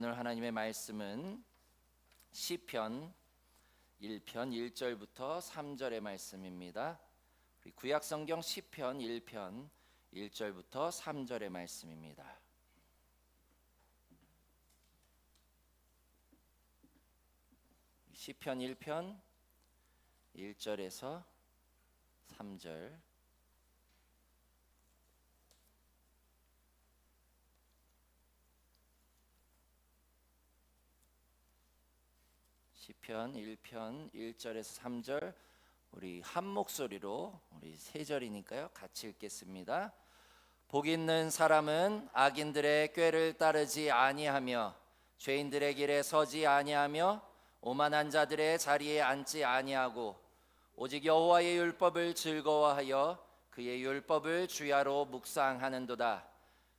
오늘 하나님의 말씀은 시편 1편 1절부터 3절의 말씀입니다. 구약 성경 시편 1편 1절부터 3절의 말씀입니다. 시편 1편 1절에서 3절. 시편 1편 1절에서 3절 우리 한 목소리로 우리 세 절이니까요. 같이 읽겠습니다. 복 있는 사람은 악인들의 꾀를 따르지 아니하며 죄인들의 길에 서지 아니하며 오만한 자들의 자리에 앉지 아니하고 오직 여호와의 율법을 즐거워하여 그의 율법을 주야로 묵상하는도다.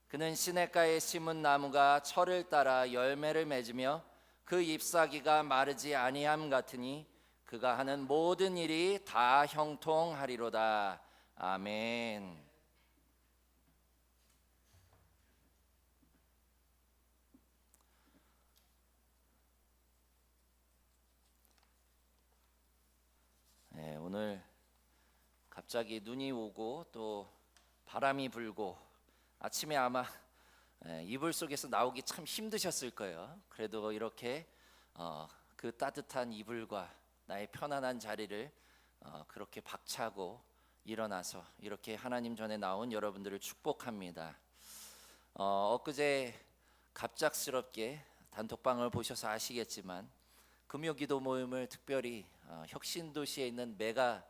그는 시냇가에 심은 나무가 철을 따라 열매를 맺으며 그 잎사귀가 마르지 아니함 같으니 그가 하는 모든 일이 다 형통하리로다. 아멘. 네, 오늘 갑자기 눈이 오고 또 바람이 불고 아침에 아마 이불 속에서 나오기 참 힘드셨을 거예요. 그래도 이렇게 그 따뜻한 이불과 나의 편안한 자리를 그렇게 박차고 일어나서 이렇게 하나님 전에 나온 여러분들을 축복합니다. 엊그제 갑작스럽게 단톡방을 보셔서 아시겠지만 금요기도 모임을 특별히 혁신도시에 있는 메가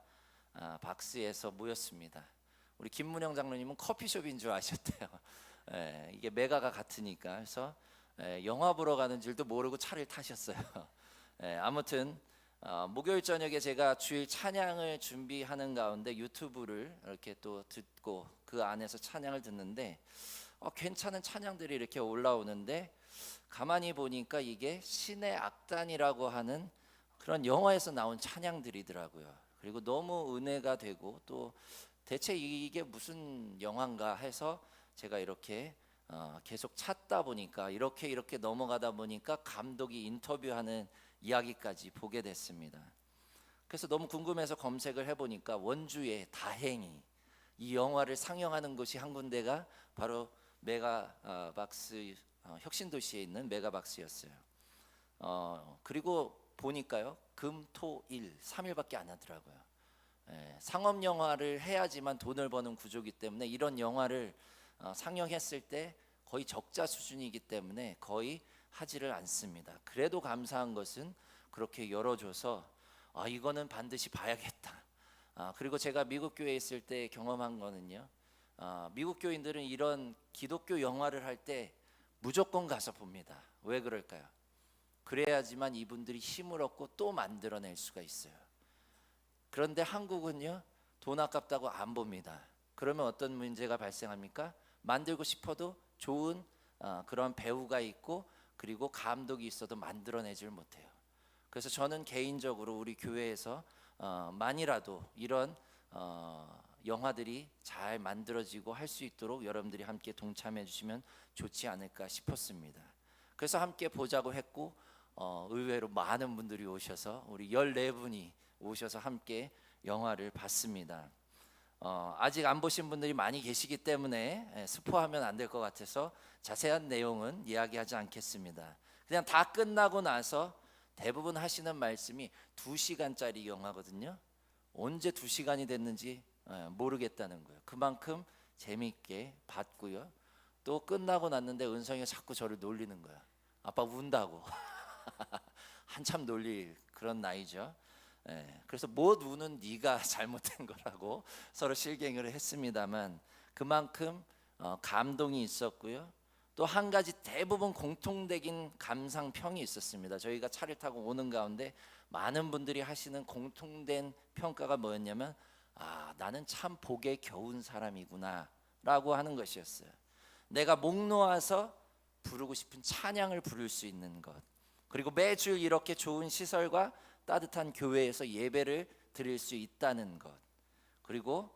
박스에서 모였습니다. 우리 김문영 장로님은 커피숍인 줄 아셨대요. 이게 메가가 같으니까. 그래서 영화 보러 가는 줄도 모르고 차를 타셨어요. 아무튼 목요일 저녁에 제가 주일 찬양을 준비하는 가운데 유튜브를 이렇게 또 듣고 그 안에서 찬양을 듣는데 괜찮은 찬양들이 이렇게 올라오는데 가만히 보니까 이게 신의 악단이라고 하는 그런 영화에서 나온 찬양들이더라고요. 그리고 너무 은혜가 되고 또 대체 이게 무슨 영화인가 해서 제가 이렇게 계속 찾다 보니까 이렇게 넘어가다 보니까 감독이 인터뷰하는 이야기까지 보게 됐습니다. 그래서 너무 궁금해서 검색을 해보니까 원주의 다행히 이 영화를 상영하는 곳이 한 군데가 바로 메가박스 혁신도시에 있는 메가박스였어요. 그리고 보니까요 금, 토, 일 3일밖에 안 하더라고요. 상업 영화를 해야지만 돈을 버는 구조이기 때문에 이런 영화를 상영했을 때 거의 적자 수준이기 때문에 거의 하지를 않습니다. 그래도 감사한 것은 그렇게 열어줘서 이거는 반드시 봐야겠다. 그리고 제가 미국 교회에 있을 때 경험한 거는요, 미국 교인들은 이런 기독교 영화를 할 때 무조건 가서 봅니다. 왜 그럴까요? 그래야지만 이분들이 힘을 얻고 또 만들어낼 수가 있어요. 그런데 한국은요, 돈 아깝다고 안 봅니다. 그러면 어떤 문제가 발생합니까? 만들고 싶어도 좋은 그런 배우가 있고 그리고 감독이 있어도 만들어내질 못해요. 그래서 저는 개인적으로 우리 교회에서 만이라도 이런 영화들이 잘 만들어지고 할 수 있도록 여러분들이 함께 동참해 주시면 좋지 않을까 싶었습니다. 그래서 함께 보자고 했고 의외로 많은 분들이 오셔서 우리 14분이 오셔서 함께 영화를 봤습니다. 아직 안 보신 분들이 많이 계시기 때문에 스포하면 안 될 것 같아서 자세한 내용은 이야기하지 않겠습니다. 그냥 다 끝나고 나서 대부분 하시는 말씀이 2시간짜리 영화거든요. 언제 2시간이 됐는지 모르겠다는 거예요. 그만큼 재미있게 봤고요. 또 끝나고 났는데 은성이가 자꾸 저를 놀리는 거야. 아빠 운다고. 한참 놀릴 그런 나이죠. 그래서 못 우는 네가 잘못된 거라고 서로 실갱이를 했습니다만 그만큼 감동이 있었고요. 또 한 가지 대부분 공통적인 감상평이 있었습니다. 저희가 차를 타고 오는 가운데 많은 분들이 하시는 공통된 평가가 뭐였냐면 나는 참 복에 겨운 사람이구나 라고 하는 것이었어요. 내가 목 놓아서 부르고 싶은 찬양을 부를 수 있는 것, 그리고 매주 이렇게 좋은 시설과 따뜻한 교회에서 예배를 드릴 수 있다는 것, 그리고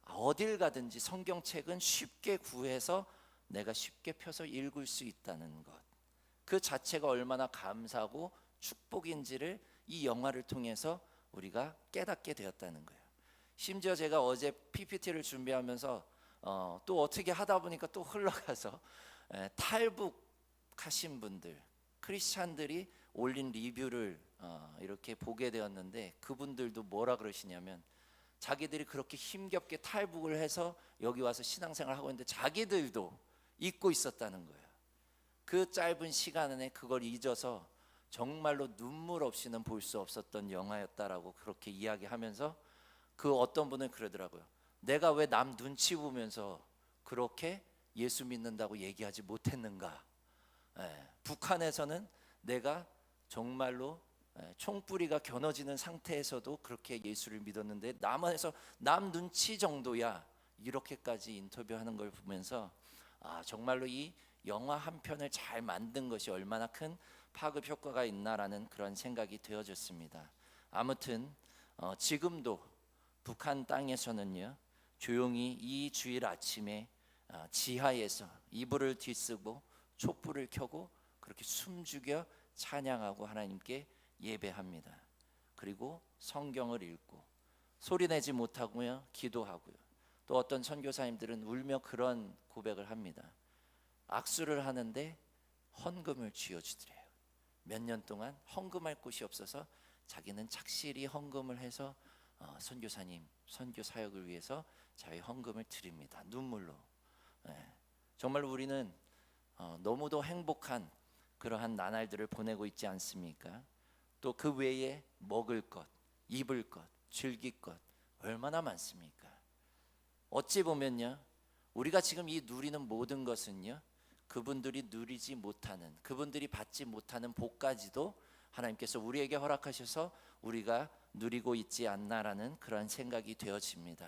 어딜 가든지 성경책은 쉽게 구해서 내가 쉽게 펴서 읽을 수 있다는 것, 그 자체가 얼마나 감사하고 축복인지를 이 영화를 통해서 우리가 깨닫게 되었다는 거예요. 심지어 제가 어제 PPT를 준비하면서 또 어떻게 하다 보니까 또 흘러가서 탈북하신 분들, 크리스찬들이 올린 리뷰를 이렇게 보게 되었는데, 그분들도 뭐라 그러시냐면 자기들이 그렇게 힘겹게 탈북을 해서 여기 와서 신앙생활을 하고 있는데 자기들도 잊고 있었다는 거예요. 그 짧은 시간 안에 그걸 잊어서 정말로 눈물 없이는 볼 수 없었던 영화였다라고 그렇게 이야기하면서, 그 어떤 분은 그러더라고요. 내가 왜 남 눈치 보면서 그렇게 예수 믿는다고 얘기하지 못했는가. 북한에서는 내가 정말로 총뿌리가 겨눠지는 상태에서도 그렇게 예수를 믿었는데 남한에서 남 눈치 정도야, 이렇게까지 인터뷰하는 걸 보면서 정말로 이 영화 한 편을 잘 만든 것이 얼마나 큰 파급 효과가 있나라는 그런 생각이 되어졌습니다. 아무튼 지금도 북한 땅에서는요, 조용히 이 주일 아침에 지하에서 이불을 뒤쓰고 촛불을 켜고 그렇게 숨죽여 찬양하고 하나님께 예배합니다. 그리고 성경을 읽고 소리내지 못하고요, 기도하고요. 또 어떤 선교사님들은 울며 그런 고백을 합니다. 악수를 하는데 헌금을 쥐어주더래요. 몇 년 동안 헌금할 곳이 없어서 자기는 착실히 헌금을 해서 선교사님, 선교 사역을 위해서 자기 헌금을 드립니다. 눈물로. 정말로 우리는 너무도 행복한 그러한 나날들을 보내고 있지 않습니까? 또 그 외에 먹을 것, 입을 것, 즐길 것 얼마나 많습니까? 어찌 보면요, 우리가 지금 이 누리는 모든 것은요, 그분들이 누리지 못하는, 그분들이 받지 못하는 복까지도 하나님께서 우리에게 허락하셔서 우리가 누리고 있지 않나라는 그런 생각이 되어집니다.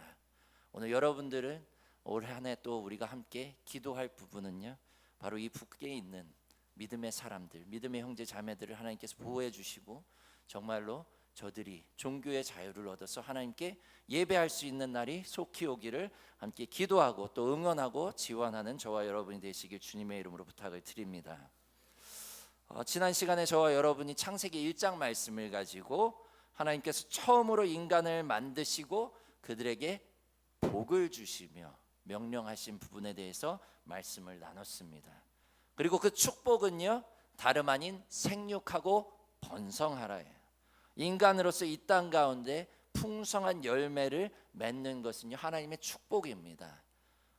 오늘 여러분들은 올 한 해 또 우리가 함께 기도할 부분은요, 바로 이 북에 있는 믿음의 사람들, 믿음의 형제 자매들을 하나님께서 보호해 주시고 정말로 저들이 종교의 자유를 얻어서 하나님께 예배할 수 있는 날이 속히 오기를 함께 기도하고 또 응원하고 지원하는 저와 여러분이 되시길 주님의 이름으로 부탁을 드립니다. 지난 시간에 저와 여러분이 창세기 1장 말씀을 가지고 하나님께서 처음으로 인간을 만드시고 그들에게 복을 주시며 명령하신 부분에 대해서 말씀을 나눴습니다. 그리고 그 축복은요, 다름 아닌 생육하고 번성하라예요. 인간으로서 이 땅 가운데 풍성한 열매를 맺는 것은요, 하나님의 축복입니다.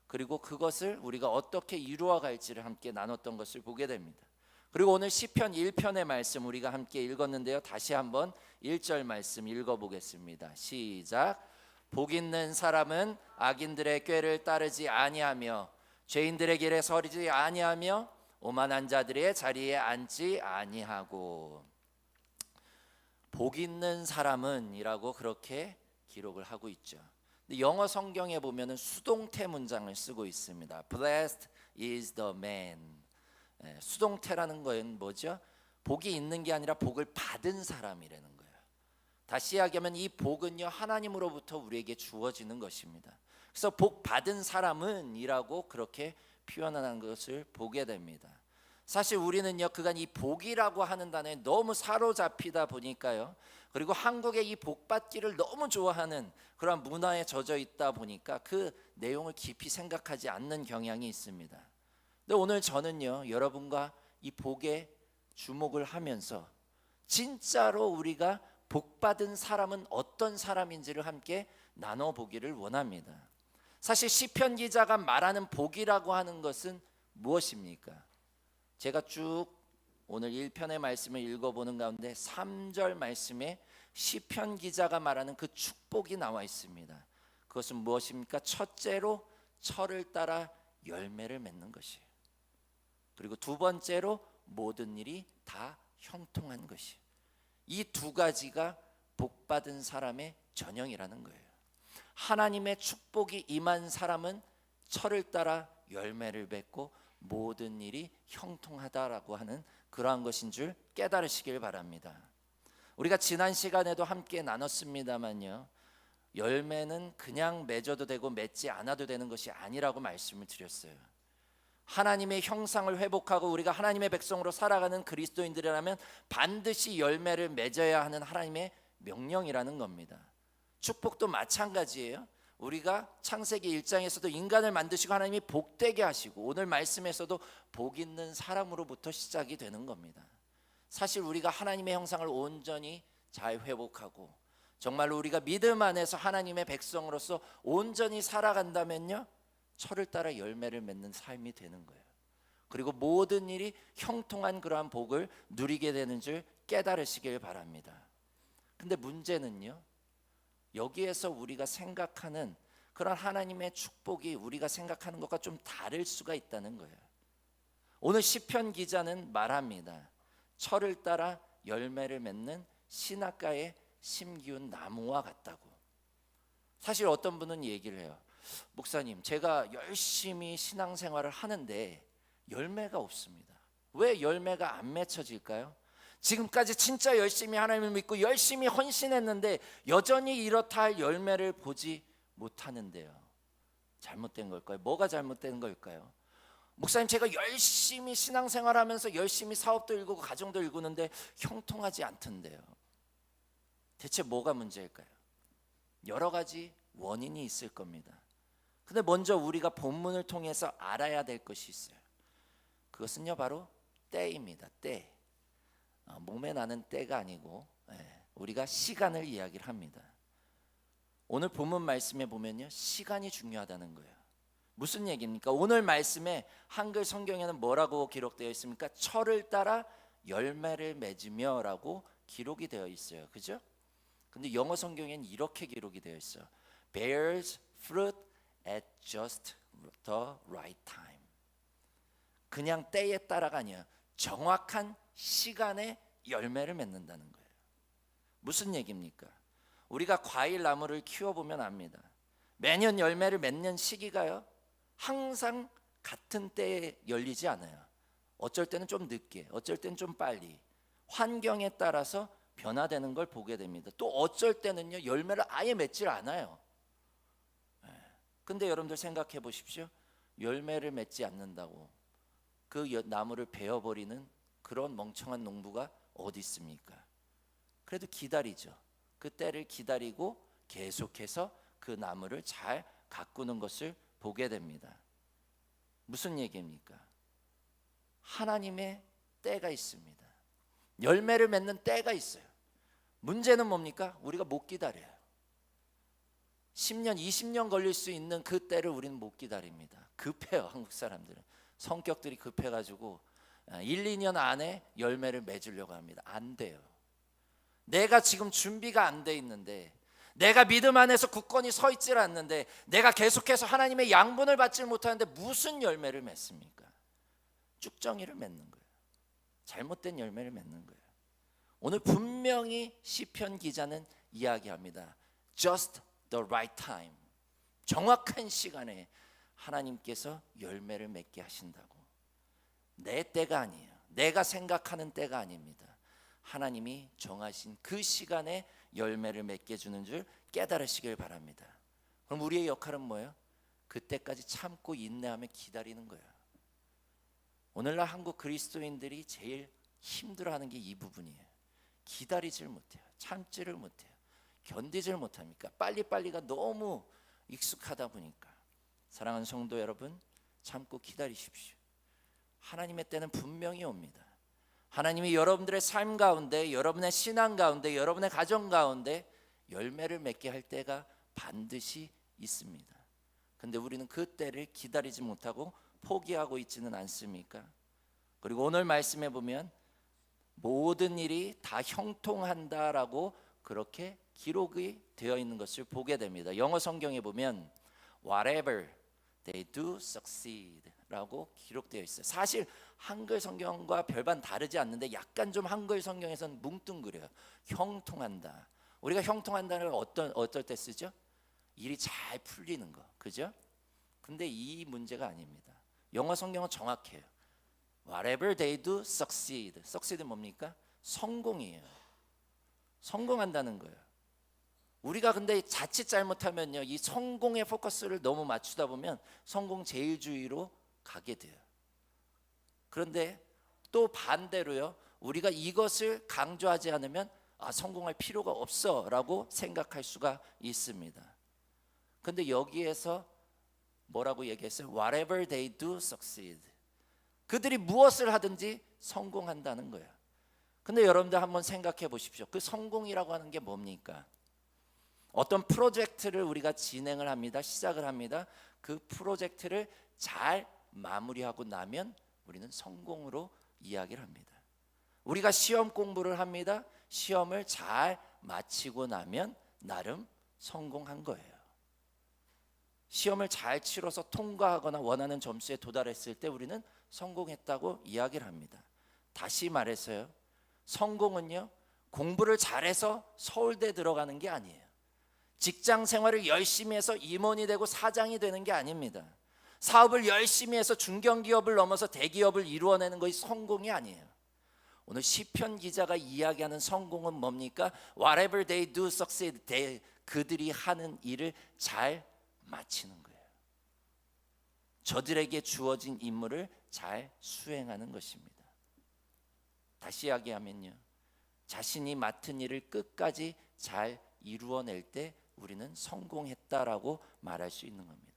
그리고 그것을 우리가 어떻게 이루어 갈지를 함께 나눴던 것을 보게 됩니다. 그리고 오늘 시편 1편의 말씀 우리가 함께 읽었는데요, 다시 한번 1절 말씀 읽어보겠습니다. 시작. 복 있는 사람은 악인들의 꾀를 따르지 아니하며 죄인들의 길에 서리지 아니하며 오만한 자들의 자리에 앉지 아니하고. 복 있는 사람은 이라고 그렇게 기록을 하고 있죠. 근데 영어 성경에 보면은 수동태 문장을 쓰고 있습니다. Blessed is the man. 수동태라는 건 뭐죠? 복이 있는 게 아니라 복을 받은 사람이라는 거예요. 다시 이야기하면 이 복은요, 하나님으로부터 우리에게 주어지는 것입니다. 그래서 복 받은 사람은 이라고 그렇게 표현하는 것을 보게 됩니다. 사실 우리는요, 그간 이 복이라고 하는 단어에 너무 사로잡히다 보니까요, 그리고 한국의 이 복받기를 너무 좋아하는 그런 문화에 젖어 있다 보니까 그 내용을 깊이 생각하지 않는 경향이 있습니다. 근데 오늘 저는요, 여러분과 이 복에 주목을 하면서 진짜로 우리가 복받은 사람은 어떤 사람인지를 함께 나눠보기를 원합니다. 사실 시편 기자가 말하는 복이라고 하는 것은 무엇입니까? 제가 쭉 오늘 1편의 말씀을 읽어보는 가운데 3절 말씀에 시편 기자가 말하는 그 축복이 나와 있습니다. 그것은 무엇입니까? 첫째로 철을 따라 열매를 맺는 것이에요. 그리고 두 번째로 모든 일이 다 형통한 것이에요. 이 두 가지가 복받은 사람의 전형이라는 거예요. 하나님의 축복이 임한 사람은 철을 따라 열매를 맺고 모든 일이 형통하다라고 하는 그러한 것인 줄 깨달으시길 바랍니다. 우리가 지난 시간에도 함께 나눴습니다만요, 열매는 그냥 맺어도 되고 맺지 않아도 되는 것이 아니라고 말씀을 드렸어요. 하나님의 형상을 회복하고 우리가 하나님의 백성으로 살아가는 그리스도인들이라면 반드시 열매를 맺어야 하는 하나님의 명령이라는 겁니다. 축복도 마찬가지예요. 우리가 창세기 1장에서도 인간을 만드시고 하나님이 복되게 하시고 오늘 말씀에서도 복 있는 사람으로부터 시작이 되는 겁니다. 사실 우리가 하나님의 형상을 온전히 잘 회복하고 정말로 우리가 믿음 안에서 하나님의 백성으로서 온전히 살아간다면요, 철을 따라 열매를 맺는 삶이 되는 거예요. 그리고 모든 일이 형통한 그러한 복을 누리게 되는 줄 깨달으시길 바랍니다. 근데 문제는요, 여기에서 우리가 생각하는 그런 하나님의 축복이 우리가 생각하는 것과 좀 다를 수가 있다는 거예요. 오늘 시편 기자는 말합니다. 철을 따라 열매를 맺는 신학가에 심기운 나무와 같다고. 사실 어떤 분은 얘기를 해요. 목사님, 제가 열심히 신앙생활을 하는데 열매가 없습니다. 왜 열매가 안 맺혀질까요? 지금까지 진짜 열심히 하나님을 믿고 열심히 헌신했는데 여전히 이렇다 할 열매를 보지 못하는데요. 잘못된 걸까요? 뭐가 잘못된 걸까요? 목사님, 제가 열심히 신앙생활하면서 열심히 사업도 일구고 가정도 일구는데 형통하지 않던데요. 대체 뭐가 문제일까요? 여러 가지 원인이 있을 겁니다. 근데 먼저 우리가 본문을 통해서 알아야 될 것이 있어요. 그것은요, 바로 때입니다. 때. 몸에 나는 때가 아니고 우리가 시간을 이야기를 합니다. 오늘 본문 말씀에 보면요, 시간이 중요하다는 거예요. 무슨 얘기입니까? 오늘 말씀에 한글 성경에는 뭐라고 기록되어 있습니까? 철을 따라 열매를 맺으며 라고 기록이 되어 있어요. 그죠? 근데 영어 성경에는 이렇게 기록이 되어 있어요. Bears fruit at just the right time. 그냥 때에 따라가 아니야. 정확한 시간에 열매를 맺는다는 거예요. 무슨 얘기입니까? 우리가 과일 나무를 키워보면 압니다. 매년 열매를 맺는 시기가요, 항상 같은 때에 열리지 않아요. 어쩔 때는 좀 늦게, 어쩔 때는 좀 빨리, 환경에 따라서 변화되는 걸 보게 됩니다. 또 어쩔 때는요, 열매를 아예 맺질 않아요. 근데 여러분들 생각해 보십시오. 열매를 맺지 않는다고 그 나무를 베어버리는 그런 멍청한 농부가 어디 있습니까? 그래도 기다리죠. 그 때를 기다리고 계속해서 그 나무를 잘 가꾸는 것을 보게 됩니다. 무슨 얘기입니까? 하나님의 때가 있습니다. 열매를 맺는 때가 있어요. 문제는 뭡니까? 우리가 못 기다려요. 10년, 20년 걸릴 수 있는 그 때를 우리는 못 기다립니다. 급해요. 한국 사람들은 성격들이 급해가지고 1, 2년 안에 열매를 맺으려고 합니다. 안 돼요. 내가 지금 준비가 안 돼 있는데, 내가 믿음 안에서 굳건히 서 있질 않는데, 내가 계속해서 하나님의 양분을 받지 못하는데 무슨 열매를 맺습니까? 쭉정이를 맺는 거예요. 잘못된 열매를 맺는 거예요. 오늘 분명히 시편 기자는 이야기합니다. Just the right time. 정확한 시간에 하나님께서 열매를 맺게 하신다고. 내 때가 아니에요. 내가 생각하는 때가 아닙니다. 하나님이 정하신 그 시간에 열매를 맺게 주는 줄 깨달으시길 바랍니다. 그럼 우리의 역할은 뭐예요? 그때까지 참고 인내하며 기다리는 거예요. 오늘날 한국 그리스도인들이 제일 힘들어하는 게 이 부분이에요. 기다리질 못해요. 참지를 못해요. 견디질 못합니까? 빨리빨리가 너무 익숙하다 보니까. 사랑하는 성도 여러분, 참고 기다리십시오. 하나님의 때는 분명히 옵니다. 하나님이 여러분들의 삶 가운데, 여러분의 신앙 가운데, 여러분의 가정 가운데 열매를 맺게 할 때가 반드시 있습니다. 근데 우리는 그 때를 기다리지 못하고 포기하고 있지는 않습니까? 그리고 오늘 말씀해 보면 모든 일이 다 형통한다라고 그렇게 기록이 되어 있는 것을 보게 됩니다. 영어 성경에 보면 whatever they do succeed 라고 기록되어 있어요. 사실 한글 성경과 별반 다르지 않는데 약간 좀 한글 성경에서는 뭉뚱그려요. 형통한다. 우리가 형통한다는 걸 어떨 때 쓰죠? 일이 잘 풀리는 거, 그죠? 근데 이 문제가 아닙니다. 영어 성경은 정확해요. Whatever they do succeed. succeed 뭡니까? 성공이에요. 성공한다는 거예요. 우리가 근데 자칫 잘못하면요, 이 성공의 포커스를 너무 맞추다 보면 성공 제일주의로 가게 돼요. 그런데 또 반대로요, 우리가 이것을 강조하지 않으면 성공할 필요가 없어라고 생각할 수가 있습니다. 근데 여기에서 뭐라고 얘기했어요? Whatever they do succeed. 그들이 무엇을 하든지 성공한다는 거예요. 근데 여러분들 한번 생각해 보십시오. 그 성공이라고 하는 게 뭡니까? 어떤 프로젝트를 우리가 진행을 합니다. 시작을 합니다. 그 프로젝트를 잘 마무리하고 나면 우리는 성공으로 이야기를 합니다. 우리가 시험 공부를 합니다. 시험을 잘 마치고 나면 나름 성공한 거예요. 시험을 잘 치러서 통과하거나 원하는 점수에 도달했을 때 우리는 성공했다고 이야기를 합니다. 다시 말해서요, 성공은요, 공부를 잘해서 서울대 들어가는 게 아니에요. 직장 생활을 열심히 해서 임원이 되고 사장이 되는 게 아닙니다. 사업을 열심히 해서 중견기업을 넘어서 대기업을 이루어내는 것이 성공이 아니에요. 오늘 시편 기자가 이야기하는 성공은 뭡니까? Whatever they do succeed. 그들이 하는 일을 잘 마치는 거예요. 저들에게 주어진 임무를 잘 수행하는 것입니다. 다시 이야기하면요, 자신이 맡은 일을 끝까지 잘 이루어낼 때 우리는 성공했다라고 말할 수 있는 겁니다.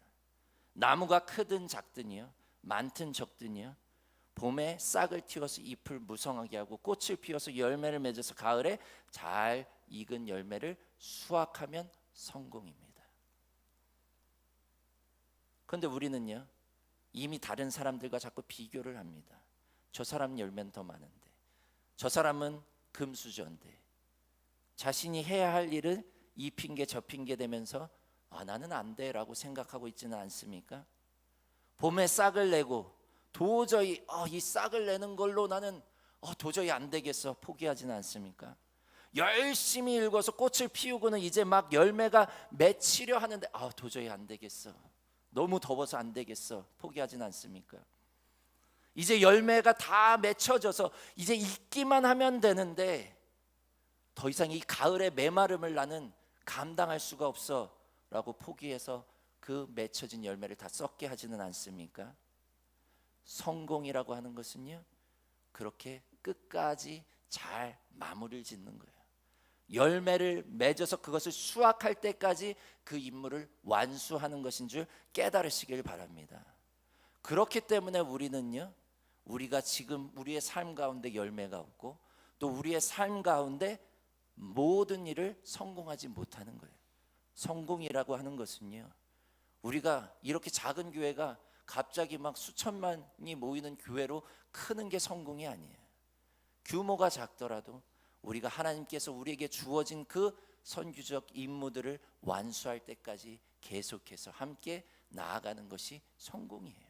나무가 크든 작든요, 많든 적든요, 봄에 싹을 틔워서 잎을 무성하게 하고 꽃을 피워서 열매를 맺어서 가을에 잘 익은 열매를 수확하면 성공입니다. 그런데 우리는요, 이미 다른 사람들과 자꾸 비교를 합니다. 저 사람 열매는 더 많은데, 저 사람은 금수저인데, 자신이 해야 할 일은 이 핑계 저 핑계 대면서 나는 안 돼라고 생각하고 있지는 않습니까? 봄에 싹을 내고 도저히 이 싹을 내는 걸로 나는 도저히 안 되겠어 포기하지는 않습니까? 열심히 읽어서 꽃을 피우고는 이제 막 열매가 맺히려 하는데 도저히 안 되겠어, 너무 더워서 안 되겠어 포기하지는 않습니까? 이제 열매가 다 맺혀져서 이제 익기만 하면 되는데 더 이상 이 가을의 메마름을 나는 감당할 수가 없어 라고 포기해서 그 맺혀진 열매를 다 썩게 하지는 않습니까? 성공이라고 하는 것은요, 그렇게 끝까지 잘 마무리를 짓는 거예요. 열매를 맺어서 그것을 수확할 때까지 그 임무를 완수하는 것인 줄 깨달으시길 바랍니다. 그렇기 때문에 우리는요, 우리가 지금 우리의 삶 가운데 열매가 없고 또 우리의 삶 가운데 모든 일을 성공하지 못하는 거예요. 성공이라고 하는 것은요, 우리가 이렇게 작은 교회가 갑자기 막 수천만이 모이는 교회로 크는 게 성공이 아니에요. 규모가 작더라도 우리가 하나님께서 우리에게 주어진 그 선교적 임무들을 완수할 때까지 계속해서 함께 나아가는 것이 성공이에요.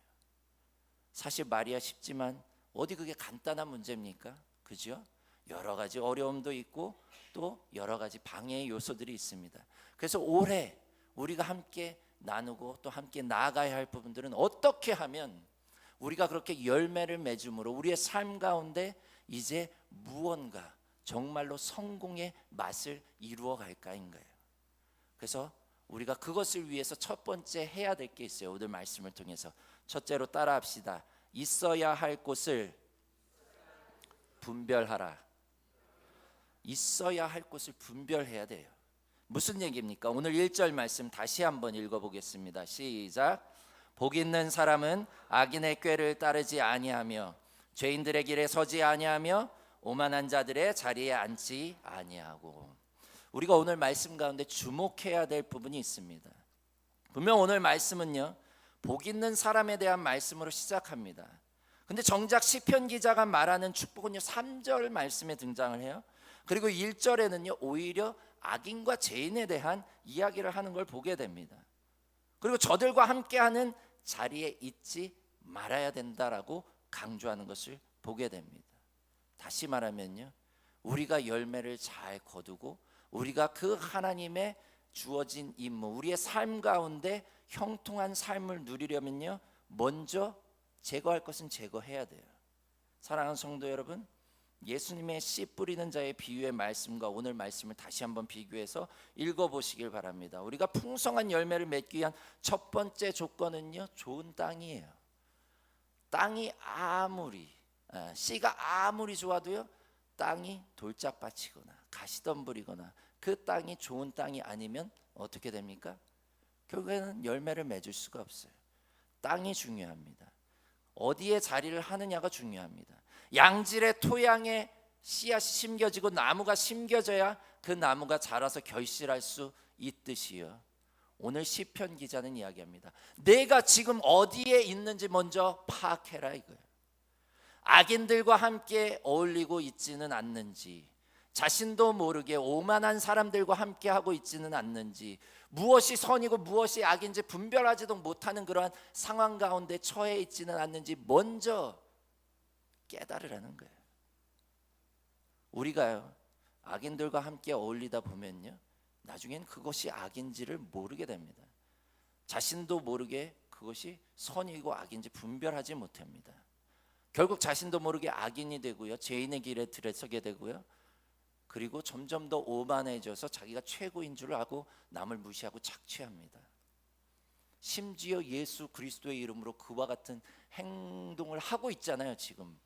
사실 말이야 쉽지만 어디 그게 간단한 문제입니까? 그죠? 여러 가지 어려움도 있고 또 여러 가지 방해의 요소들이 있습니다. 그래서 올해 우리가 함께 나누고 또 함께 나아가야 할 부분들은 어떻게 하면 우리가 그렇게 열매를 맺음으로 우리의 삶 가운데 이제 무언가 정말로 성공의 맛을 이루어 갈까인 거예요. 그래서 우리가 그것을 위해서 첫 번째 해야 될 게 있어요. 오늘 말씀을 통해서 첫째로 따라합시다. 있어야 할 곳을 분별하라. 있어야 할 곳을 분별해야 돼요. 무슨 얘기입니까? 오늘 1절 말씀 다시 한번 읽어보겠습니다. 시작. 복 있는 사람은 악인의 꾀를 따르지 아니하며 죄인들의 길에 서지 아니하며 오만한 자들의 자리에 앉지 아니하고. 우리가 오늘 말씀 가운데 주목해야 될 부분이 있습니다. 분명 오늘 말씀은요, 복 있는 사람에 대한 말씀으로 시작합니다. 근데 정작 시편 기자가 말하는 축복은요 3절 말씀에 등장을 해요. 그리고 1절에는요 오히려 악인과 죄인에 대한 이야기를 하는 걸 보게 됩니다. 그리고 저들과 함께하는 자리에 있지 말아야 된다라고 강조하는 것을 보게 됩니다. 다시 말하면요, 우리가 열매를 잘 거두고 우리가 그 하나님의 주어진 임무, 우리의 삶 가운데 형통한 삶을 누리려면요 먼저 제거할 것은 제거해야 돼요. 사랑하는 성도 여러분, 예수님의 씨 뿌리는 자의 비유의 말씀과 오늘 말씀을 다시 한번 비교해서 읽어보시길 바랍니다. 우리가 풍성한 열매를 맺기 위한 첫 번째 조건은요 좋은 땅이에요. 땅이 아무리 씨가 아무리 좋아도요, 땅이 돌짝밭이거나 가시덤불이거나 그 땅이 좋은 땅이 아니면 어떻게 됩니까? 결국에는 열매를 맺을 수가 없어요. 땅이 중요합니다. 어디에 자리를 하느냐가 중요합니다. 양질의 토양에 씨앗이 심겨지고 나무가 심겨져야 그 나무가 자라서 결실할 수 있듯이요, 오늘 시편 기자는 이야기합니다. 내가 지금 어디에 있는지 먼저 파악해라 이거예요. 악인들과 함께 어울리고 있지는 않는지, 자신도 모르게 오만한 사람들과 함께 하고 있지는 않는지, 무엇이 선이고 무엇이 악인지 분별하지도 못하는 그러한 상황 가운데 처해 있지는 않는지 먼저 깨달으라는 거예요. 우리가요, 악인들과 함께 어울리다 보면요, 나중엔 그것이 악인지를 모르게 됩니다. 자신도 모르게 그것이 선이고 악인지 분별하지 못합니다. 결국 자신도 모르게 악인이 되고요, 죄인의 길에 들어서게 되고요, 그리고 점점 더 오만해져서 자기가 최고인 줄 알고 남을 무시하고 착취합니다. 심지어 예수 그리스도의 이름으로 그와 같은 행동을 하고 있잖아요. 지금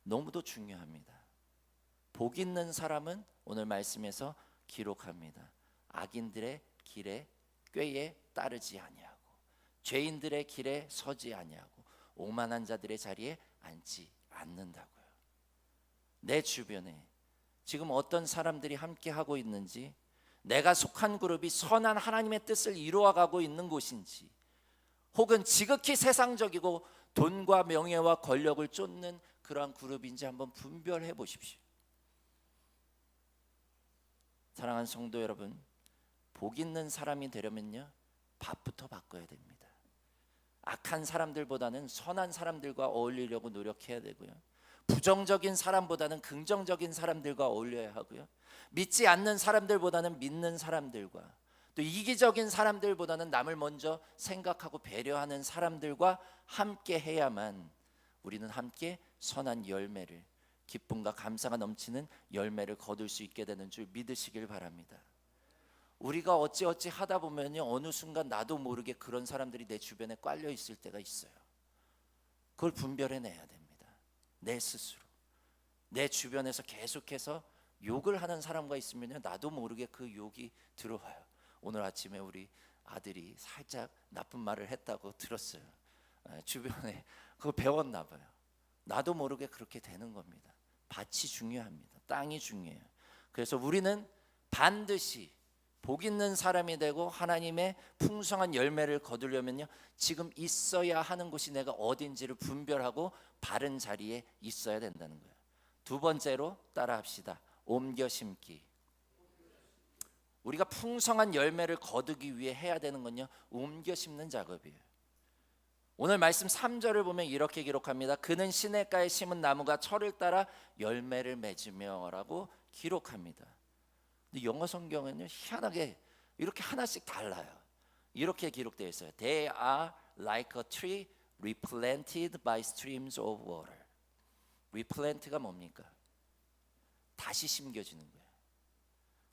너무도 중요합니다. 복 있는 사람은 오늘 말씀에서 기록합니다. 악인들의 길에 꾀에 따르지 아니하고 죄인들의 길에 서지 아니하고 오만한 자들의 자리에 앉지 않는다고요. 내 주변에 지금 어떤 사람들이 함께 하고 있는지, 내가 속한 그룹이 선한 하나님의 뜻을 이루어가고 있는 곳인지, 혹은 지극히 세상적이고 돈과 명예와 권력을 쫓는 그러한 그룹인지 한번 분별해 보십시오. 사랑하는 성도 여러분, 복 있는 사람이 되려면요, 밥부터 바꿔야 됩니다. 악한 사람들보다는 선한 사람들과 어울리려고 노력해야 되고요, 부정적인 사람보다는 긍정적인 사람들과 어울려야 하고요, 믿지 않는 사람들보다는 믿는 사람들과, 또 이기적인 사람들보다는 남을 먼저 생각하고 배려하는 사람들과 함께 해야만 우리는 함께 선한 열매를, 기쁨과 감사가 넘치는 열매를 거둘 수 있게 되는 줄 믿으시길 바랍니다. 우리가 어찌어찌 하다 보면요, 어느 순간 나도 모르게 그런 사람들이 내 주변에 깔려 있을 때가 있어요. 그걸 분별해내야 됩니다. 내 스스로. 내 주변에서 계속해서 욕을 하는 사람과 있으면요, 나도 모르게 그 욕이 들어와요. 오늘 아침에 우리 아들이 살짝 나쁜 말을 했다고 들었어요. 주변에 그거 배웠나 봐요. 나도 모르게 그렇게 되는 겁니다. 밭이 중요합니다. 땅이 중요해요. 그래서 우리는 반드시 복 있는 사람이 되고 하나님의 풍성한 열매를 거두려면요, 지금 있어야 하는 곳이 내가 어딘지를 분별하고 바른 자리에 있어야 된다는 거예요. 두 번째로 따라합시다. 옮겨 심기. 우리가 풍성한 열매를 거두기 위해 해야 되는 건요, 옮겨 심는 작업이에요. 오늘 말씀 3절을 보면 이렇게 기록합니다. 그는 시냇가에 심은 나무가 철을 따라 열매를 맺으며 라고 기록합니다. 근데 영어 성경에는 희한하게 이렇게 하나씩 달라요. 이렇게 기록되어 있어요. They are like a tree replanted by streams of water. replant가 뭡니까? 다시 심겨지는 거예요.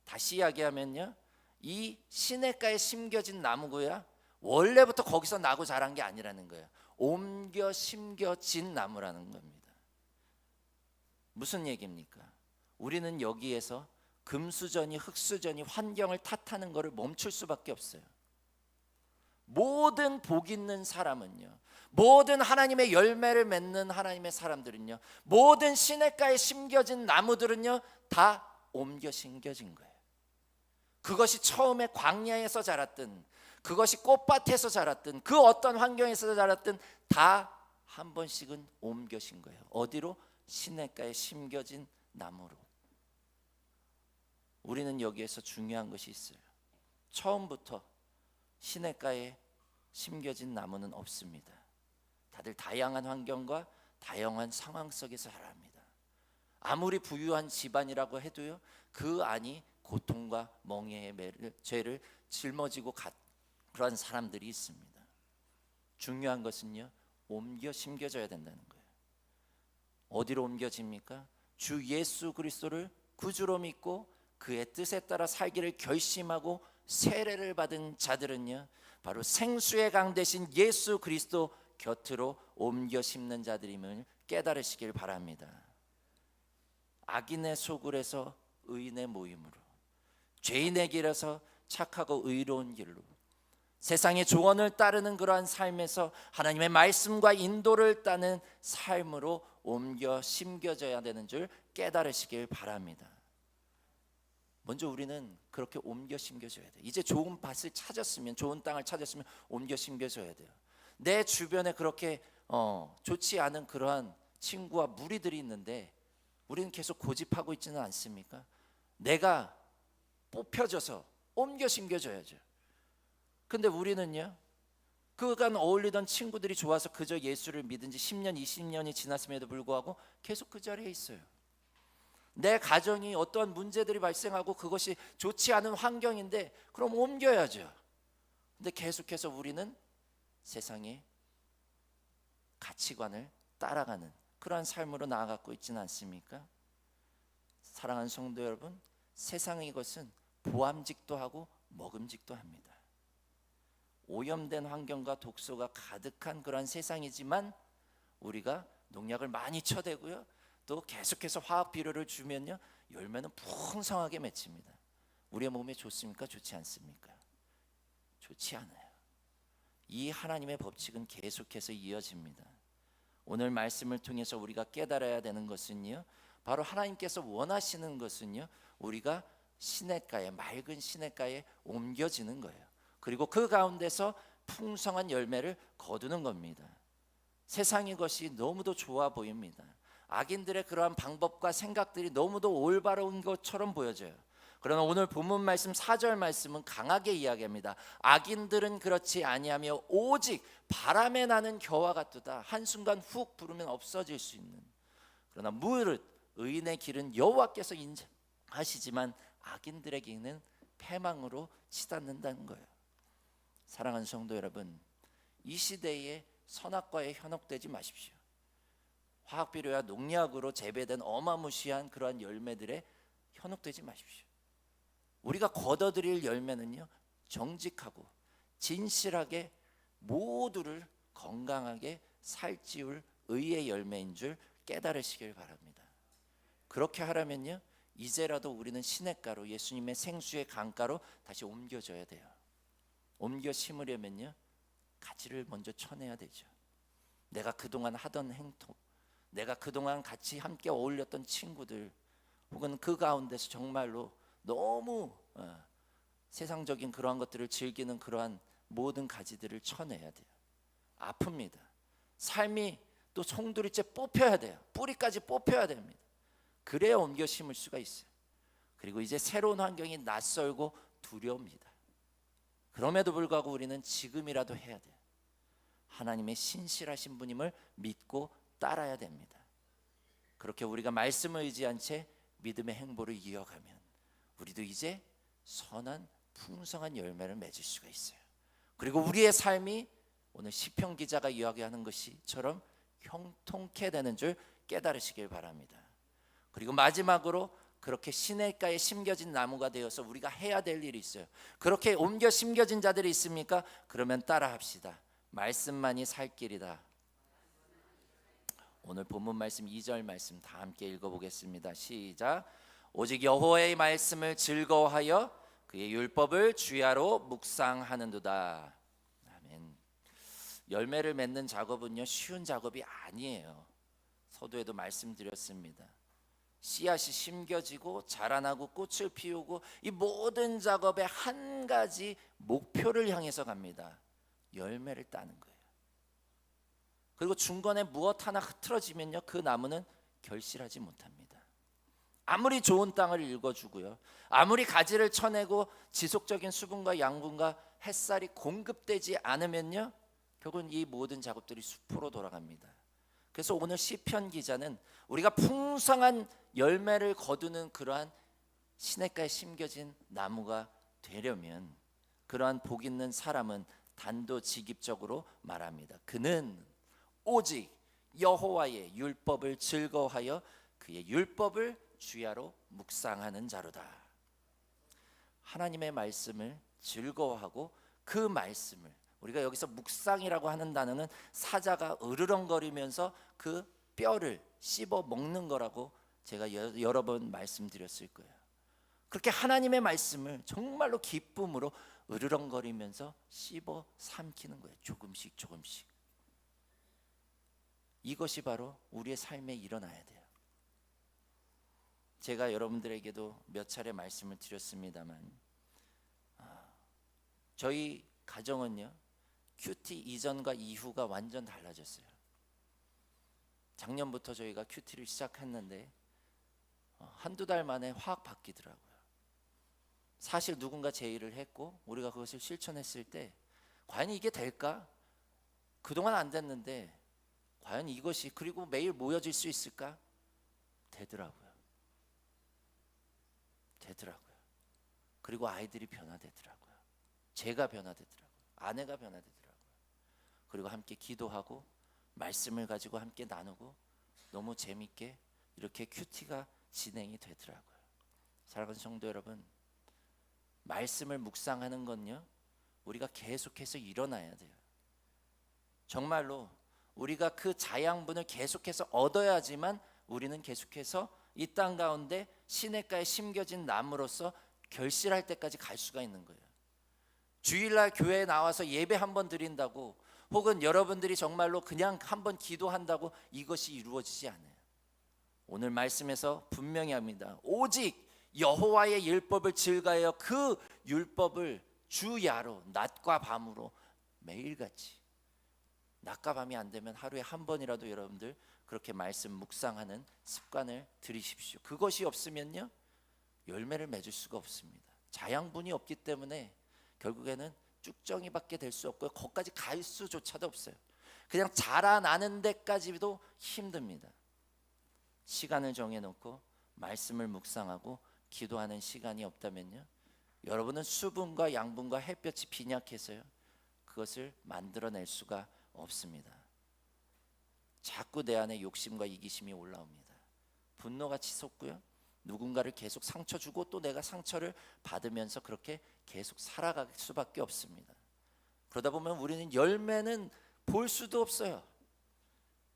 다시 이야기하면요, 이 시냇가에 심겨진 나무고요, 원래부터 거기서 나고 자란 게 아니라는 거예요. 옮겨 심겨진 나무라는 겁니다. 무슨 얘기입니까? 우리는 여기에서 금수저니 흙수저니 환경을 탓하는 것을 멈출 수밖에 없어요. 모든 복 있는 사람은요, 모든 하나님의 열매를 맺는 하나님의 사람들은요, 모든 시냇가에 심겨진 나무들은요, 다 옮겨 심겨진 거예요. 그것이 처음에 광야에서 자랐든, 그것이 꽃밭에서 자랐든, 그 어떤 환경에서 자랐든 다 한 번씩은 옮겨진 거예요. 어디로? 시냇가에 심겨진 나무로. 우리는 여기에서 중요한 것이 있어요. 처음부터 시냇가에 심겨진 나무는 없습니다. 다들 다양한 환경과 다양한 상황 속에서 자랍니다. 아무리 부유한 집안이라고 해도요, 그 안이 고통과 멍해의 죄를 짊어지고 그러한 사람들이 있습니다. 중요한 것은요, 옮겨 심겨져야 된다는 거예요. 어디로 옮겨집니까? 주 예수 그리스도를 구주로 믿고 그의 뜻에 따라 살기를 결심하고 세례를 받은 자들은요, 바로 생수의 강 대신 예수 그리스도 곁으로 옮겨 심는 자들임을 깨달으시길 바랍니다. 악인의 소굴에서 의인의 모임으로, 죄인의 길에서 착하고 의로운 길로, 세상의 조언을 따르는 그러한 삶에서 하나님의 말씀과 인도를 따는 삶으로 옮겨 심겨져야 되는 줄 깨달으시길 바랍니다. 먼저 우리는 그렇게 옮겨 심겨져야 돼요. 이제 좋은 밭을 찾았으면, 좋은 땅을 찾았으면 옮겨 심겨져야 돼요. 내 주변에 그렇게 좋지 않은 그러한 친구와 무리들이 있는데 우리는 계속 고집하고 있지는 않습니까? 내가 뽑혀져서 옮겨 심겨져야죠. 근데 우리는요, 그간 어울리던 친구들이 좋아서 그저 예수를 믿은 지 10년, 20년이 지났음에도 불구하고 계속 그 자리에 있어요. 내 가정이 어떠한 문제들이 발생하고 그것이 좋지 않은 환경인데 그럼 옮겨야죠. 근데 계속해서 우리는 세상의 가치관을 따라가는 그러한 삶으로 나아가고 있지는 않습니까? 사랑하는 성도 여러분, 세상의 것은 보암직도 하고 먹음직도 합니다. 오염된 환경과 독소가 가득한 그러한 세상이지만 우리가 농약을 많이 쳐대고요, 또 계속해서 화학 비료를 주면요, 열매는 풍성하게 맺힙니다. 우리의 몸에 좋습니까? 좋지 않습니까? 좋지 않아요. 이 하나님의 법칙은 계속해서 이어집니다. 오늘 말씀을 통해서 우리가 깨달아야 되는 것은요, 바로 하나님께서 원하시는 것은요, 우리가 시냇가에, 맑은 시냇가에 옮겨지는 거예요. 그리고 그 가운데서 풍성한 열매를 거두는 겁니다. 세상의 것이 너무도 좋아 보입니다. 악인들의 그러한 방법과 생각들이 너무도 올바른 것처럼 보여져요. 그러나 오늘 본문 말씀 4절 말씀은 강하게 이야기합니다. 악인들은 그렇지 아니하며 오직 바람에 나는 겨와 같도다. 한순간 훅 부르면 없어질 수 있는. 그러나 무릇 의인의 길은 여호와께서 인정하시지만 악인들의 길은 패망으로 치닫는다는 거예요. 사랑하는 성도 여러분, 이 시대에 선악과에 현혹되지 마십시오. 화학비료와 농약으로 재배된 어마무시한 그러한 열매들에 현혹되지 마십시오. 우리가 거둬들일 열매는요, 정직하고 진실하게 모두를 건강하게 살찌울 의의 열매인 줄 깨달으시길 바랍니다. 그렇게 하려면요, 이제라도 우리는 시냇가로, 예수님의 생수의 강가로 다시 옮겨져야 돼요. 옮겨 심으려면요, 가지를 먼저 쳐내야 되죠. 내가 그동안 하던 행동, 내가 그동안 같이 함께 어울렸던 친구들, 혹은 그 가운데서 정말로 너무 세상적인 그러한 것들을 즐기는 그러한 모든 가지들을 쳐내야 돼요. 아픕니다. 삶이 또 송두리째 뽑혀야 돼요. 뿌리까지 뽑혀야 됩니다. 그래야 옮겨 심을 수가 있어요. 그리고 이제 새로운 환경이 낯설고 두려웁니다. 그럼에도 불구하고 우리는 지금이라도 해야 돼요. 하나님의 신실하신 분임을 믿고 따라야 됩니다. 그렇게 우리가 말씀을 의지한 채 믿음의 행보를 이어가면 우리도 이제 선한 풍성한 열매를 맺을 수가 있어요. 그리고 우리의 삶이 오늘 시편 기자가 이야기하는 것처럼 형통케 되는 줄 깨달으시길 바랍니다. 그리고 마지막으로 그렇게 시냇가에 심겨진 나무가 되어서 우리가 해야 될 일이 있어요. 그렇게 옮겨 심겨진 자들이 있습니까? 그러면 따라합시다. 말씀만이 살 길이다. 오늘 본문 말씀 2절 말씀 다 함께 읽어보겠습니다. 시작. 오직 여호와의 말씀을 즐거워하여 그의 율법을 주야로 묵상하는도다. 아멘. 열매를 맺는 작업은요, 쉬운 작업이 아니에요. 서두에도 말씀드렸습니다. 씨앗이 심겨지고 자라나고 꽃을 피우고 이 모든 작업에 한 가지 목표를 향해서 갑니다. 열매를 따는 거예요. 그리고 중간에 무엇 하나 흐트러지면요, 그 나무는 결실하지 못합니다. 아무리 좋은 땅을 읽어주고요, 아무리 가지를 쳐내고 지속적인 수분과 양분과 햇살이 공급되지 않으면요, 결국은 이 모든 작업들이 숲으로 돌아갑니다. 그래서 오늘 시편 기자는 우리가 풍성한 열매를 거두는 그러한 시냇가에 심겨진 나무가 되려면 그러한 복 있는 사람은 단도직입적으로 말합니다. 그는 오직 여호와의 율법을 즐거워하여 그의 율법을 주야로 묵상하는 자로다. 하나님의 말씀을 즐거워하고 그 말씀을 우리가 여기서 묵상이라고 하는 단어는 사자가 으르렁거리면서 그 뼈를 씹어 먹는 거라고 제가 여러 번 말씀드렸을 거예요. 그렇게 하나님의 말씀을 정말로 기쁨으로 으르렁거리면서 씹어 삼키는 거예요. 조금씩 조금씩. 이것이 바로 우리의 삶에 일어나야 돼요. 제가 여러분들에게도 몇 차례 말씀을 드렸습니다만 저희 가정은요, 큐티 이전과 이후가 완전 달라졌어요. 작년부터 저희가 큐티를 시작했는데 한두 달 만에 확 바뀌더라고요. 사실 누군가 제의를 했고 우리가 그것을 실천했을 때 과연 이게 될까? 그동안 안 됐는데 과연 이것이 그리고 매일 모여질 수 있을까? 되더라고요. 그리고 아이들이 변화되더라고요. 제가 변화되더라고요. 아내가 변화되더라고요. 그리고 함께 기도하고 말씀을 가지고 함께 나누고 너무 재밌게 이렇게 큐티가 진행이 되더라고요. 사랑하는 성도 여러분, 말씀을 묵상하는 건요, 우리가 계속해서 일어나야 돼요. 정말로 우리가 그 자양분을 계속해서 얻어야지만 우리는 계속해서 이 땅 가운데 시냇가에 심겨진 나무로서 결실할 때까지 갈 수가 있는 거예요. 주일날 교회에 나와서 예배 한번 드린다고 혹은 여러분들이 정말로 그냥 한번 기도한다고 이것이 이루어지지 않아요. 오늘 말씀에서 분명히 합니다. 오직 여호와의 율법을 즐거하여 그 율법을 주야로 낮과 밤으로 매일같이, 낮과 밤이 안 되면 하루에 한 번이라도 여러분들 그렇게 말씀 묵상하는 습관을 들이십시오. 그것이 없으면요, 열매를 맺을 수가 없습니다. 자양분이 없기 때문에 결국에는 쭉정이밖에 될 수 없고요, 거기까지 갈 수조차도 없어요. 그냥 자라나는 데까지도 힘듭니다. 시간을 정해놓고 말씀을 묵상하고 기도하는 시간이 없다면요, 여러분은 수분과 양분과 햇볕이 빈약해서요, 그것을 만들어낼 수가 없습니다. 자꾸 내 안에 욕심과 이기심이 올라옵니다. 분노가 치솟고요, 누군가를 계속 상처 주고 또 내가 상처를 받으면서 그렇게 계속 살아갈 수밖에 없습니다. 그러다 보면 우리는 열매는 볼 수도 없어요.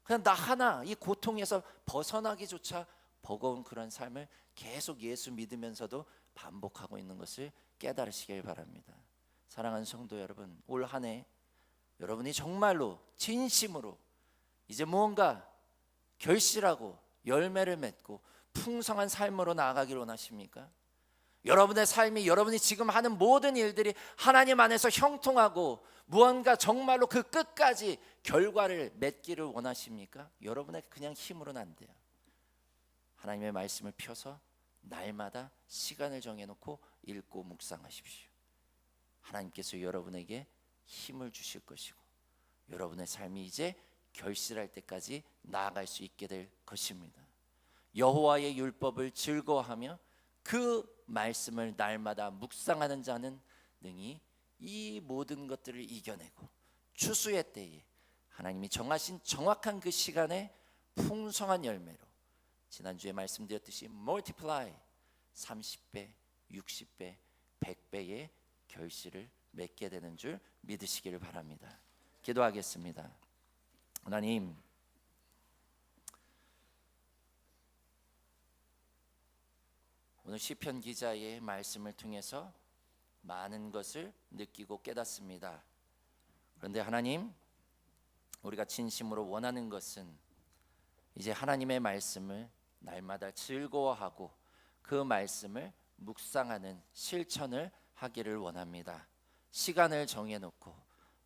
그냥 나 하나 이 고통에서 벗어나기조차 버거운 그런 삶을 계속 예수 믿으면서도 반복하고 있는 것을 깨달으시길 바랍니다. 사랑하는 성도 여러분, 올 한 해 여러분이 정말로 진심으로 이제 무언가 결실하고 열매를 맺고 풍성한 삶으로 나아가길 원하십니까? 여러분의 삶이, 여러분이 지금 하는 모든 일들이 하나님 안에서 형통하고 무언가 정말로 그 끝까지 결과를 맺기를 원하십니까? 여러분의 그냥 힘으로는 안 돼요. 하나님의 말씀을 펴서 날마다 시간을 정해놓고 읽고 묵상하십시오. 하나님께서 여러분에게 힘을 주실 것이고 여러분의 삶이 이제 결실할 때까지 나아갈 수 있게 될 것입니다. 여호와의 율법을 즐거워하며 그 말씀을 날마다 묵상하는 자는 능히 이 모든 것들을 이겨내고 추수의 때에 하나님이 정하신 정확한 그 시간에 풍성한 열매로, 지난주에 말씀드렸듯이 multiply 30배, 60배, 100배의 결실을 맺게 되는 줄 믿으시기를 바랍니다. 기도하겠습니다. 하나님, 오늘 시편 기자의 말씀을 통해서 많은 것을 느끼고 깨닫습니다. 그런데 하나님, 우리가 진심으로 원하는 것은 이제 하나님의 말씀을 날마다 즐거워하고 그 말씀을 묵상하는 실천을 하기를 원합니다. 시간을 정해놓고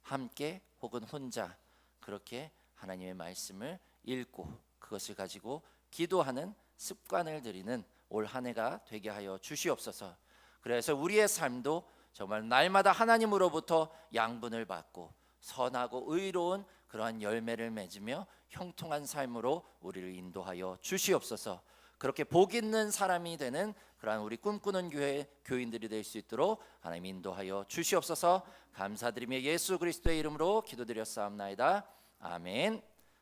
함께 혹은 혼자 그렇게 하나님의 말씀을 읽고 그것을 가지고 기도하는 습관을 들이는 올 한 해가 되게 하여 주시옵소서. 그래서 우리의 삶도 정말 날마다 하나님으로부터 양분을 받고 선하고 의로운 그러한 열매를 맺으며 형통한 삶으로 우리를 인도하여 주시옵소서. 그렇게 복 있는 사람이 되는 그러한 우리 꿈꾸는 교회 교인들이 될 수 있도록 하나님 인도하여 주시옵소서. 감사드리며 예수 그리스도의 이름으로 기도드렸사옵나이다. 아멘.